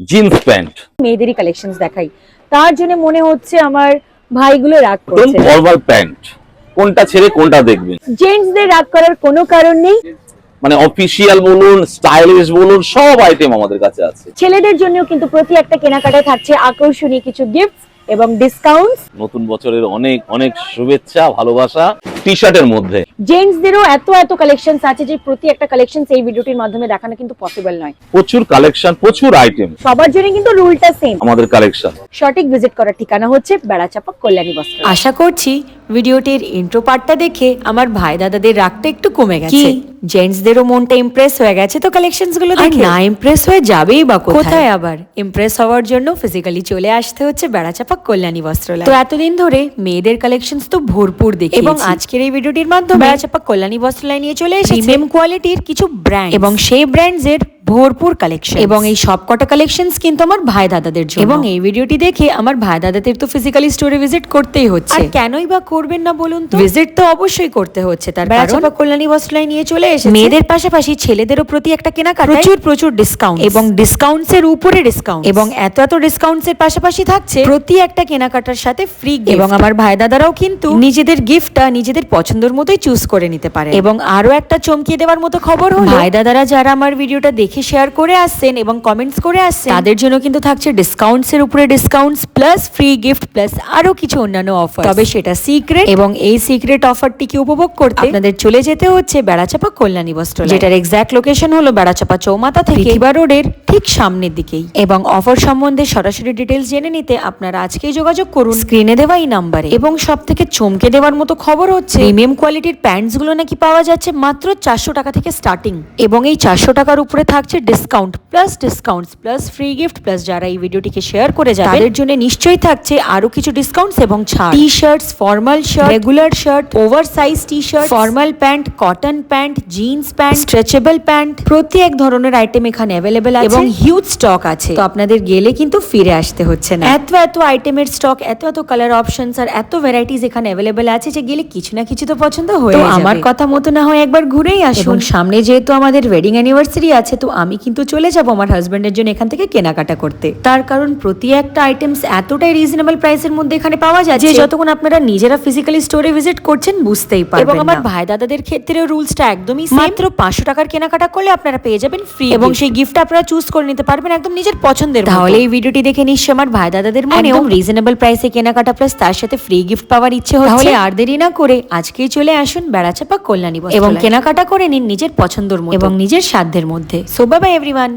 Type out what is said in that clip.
Jeans pant. মেয়েদেরই collections দেখাই, তার জন্য মনে হচ্ছে আমার ভাইগুলো রাগ করছে। ফরমাল প্যান্ট কোনটা ছেড়ে কোনটা দেখবেন? জেন্টসদের রাগ করার কোনো কারণ নেই। মানে অফিশিয়াল বলুন, স্টাইলিশ বলুন, সব আইটেম আমাদের কাছে আছে। ছেলেদের জন্যও কিন্তু প্রতি একটা কেনাকাটায় থাকছে আকর্ষণীয় কিছু গিফট এবং ডিসকাউন্ট। নতুন বছরের অনেক অনেক শুভেচ্ছা, ভালোবাসা। টি শার্টের মধ্যে জেন্টসদেরও এত কালেকশনস আছে যে প্রতি একটা কালেকশন এই ভিডিওটির মাধ্যমে দেখানো কিন্তু পসিবল নয়। প্রচুর কালেকশন, প্রচুর আইটেম। সবার জন্য কিন্তু রুলটা সেম। আমাদের কালেকশন সঠিক ভিজিট করার ঠিকানা হচ্ছে বেড়াচাপা কল্যাণী বস্ত্র। আশা করছি ভিডিওটির ইন্ট্রো পার্টটা দেখে আমার ভাই দাদাদের রাগটা একটু কমে গেছে। জেন্টসদেরও মনটা ইমপ্রেস হয়ে গেছে তো কালেকশনস গুলো দেখে। না ইমপ্রেস হয়ে যাবেই বা কোথায়? আবার ইমপ্রেস হওয়ার জন্য ফিজিক্যালি চলে আসতে হচ্ছে বেড়াচাপা কল্যাণী বস্ত্রালয়। তো এতদিন ধরে মেয়েদের কালেকশনস তো ভরপুর দেখি, এবং আজকের এই ভিডিওটির মাধ্যমে বেড়াচাপা কল্যাণী বস্ত্রালয় নিয়ে চলে এসেছে প্রিমিয়াম কোয়ালিটির কিছু ব্র্যান্ড এবং সেই ব্র্যান্ডসের ভরপুর কালেকশন। এবং এই সবকটা কালেকশনস কিন্তু আমার ভাই দাদাদের জন্য। এবং এই ভিডিওটি দেখে আমার ভাই দাদাদের তো ফিজিক্যালি স্টোরে ভিজিট করতেই হচ্ছে। আর কেনই বা করবেন না বলুন তো? ভিজিট তো অবশ্যই করতে হচ্ছে, তার কারণ বেড়াচাপা কল্যাণী বস্ত্রালয় নিয়ে চলে এসেছে মেয়েদের পাশাপাশি ছেলেদেরও প্রতি একটা কেনাকাটায় প্রচুর ডিসকাউন্ট এবং ডিসকাউন্টস এর উপরে ডিসকাউন্ট, এবং এত ডিসকাউন্টস এর পাশাপাশি থাকছে প্রতি একটা কেনাকাটার সাথে ফ্রি গিফট। এবং আমার ভাই দাদারাও কিন্তু নিজেদের গিফটটা নিজেদের পছন্দের মতোই চুজ করে নিতে পারে। এবং আরো একটা চমকিয়ে দেওয়ার মতো খবর হলো, ভাই দাদারা যারা আমার ভিডিওটা দেখে শেয়ার করে আসছেন এবং কমেন্টস করে আসছেন, তাদের জন্য কিন্তু থাকছে ডিসকাউন্টস এর উপরে discounts plus free gift plus আরো কিছু অন্যান্য অফার। তবে সেটা সিক্রেট, এবং এই সিক্রেট অফারটিকে উপভোগ করতে আপনাদের চলে যেতে হচ্ছে বেড়াচাপা কল্যাণী বস্ত্রালয়, যেটার এক্সাক্ট লোকেশন হলো বেড়াচাপা চৌমাথা থেকে পৃথিবা রোডের ঠিক সামনের দিকেই। এবং অফার সম্বন্ধে সরাসরি ডিটেলস জেনে নিতে আপনারা আজকেই যোগাযোগ করুন স্ক্রিনে দেওয়া এই নাম্বারে। এবং সব থেকে চমকে দেওয়ার মতো খবর হচ্ছে প্রিমিয়াম কোয়ালিটির প্যান্টস গুলো নাকি পাওয়া যাচ্ছে মাত্র 400 টাকা থেকে স্টার্টিং, এবং এই 400 টাকার উপরে থাকছে discount plus discounts plus free gift plus যারা এই ভিডিওটিকে শেয়ার করে যাবে তাদের জন্য নিশ্চয়ই থাকছে আরো কিছু ডিসকাউন্টস এবং ছাড়। টি shorts, formal shirt, regular shirt, over size T shirt, formal pant, cotton pant, jeans pant, stretchable pant, প্রতি এক ধরনের আইটেম এখানে অ্যাভেলেবেল আছে এবং হিউজ স্টক আছে। তো আপনাদের গেলে কিন্তু ফিরে আসতে হচ্ছে না। এত আইটেমের স্টক, এত কালার অপশনস আর এত ভ্যারাইটিস এখানে অ্যাভেলেবেল আছে যে গেলে কিছু না কিছু তো পছন্দ হয়ে যাবে। আমার কথা মতো না হয় একবার ঘুরেই আসুন। সামনে যেহেতু আমাদের ওয়েডিং অ্যানিভার্সারি আছে, তো আমি কিন্তু চলে যাব আমার হাজবেন্ডের জন্য এখান থেকে কেনাকাটা করতে। তার কারণ প্রতি একটা আইটেমস এতটাই রিজনেবল প্রাইসের মধ্যে এখানে পাওয়া যায় যে যতক্ষণ আপনারা নিজেরা ফিজিক্যালি স্টোরে ভিজিট করছেন বুঝতেই পারবেন। এবং আমার ভাই দাদাদের ক্ষেত্রেও রুলসটা একদমই সেম। মাত্র 500 টাকার কেনাকাটা করলে আপনারা পেয়ে যাবেন ফ্রি, এবং সেই গিফটটা আপনারা চুজ করে নিতে পারবেন একদম নিজের পছন্দের। তাহলে এই ভিডিওটি দেখে নিশ্চয়ই আমার ভাই দাদাদের মনেও রিজনেবল প্রাইসে কেনাকাটা প্লাস তার সাথে ফ্রি গিফট পাওয়ার ইচ্ছে হচ্ছে। তাহলে আর দেরি না করে আজকেই চলে আসুন বেড়াচাপা কল্যাণী বস্ত্রালয় এবং কেনাকাটা করে নিন নিজের পছন্দের মতো এবং নিজের সাধ্যের মধ্যে। So bye bye everyone.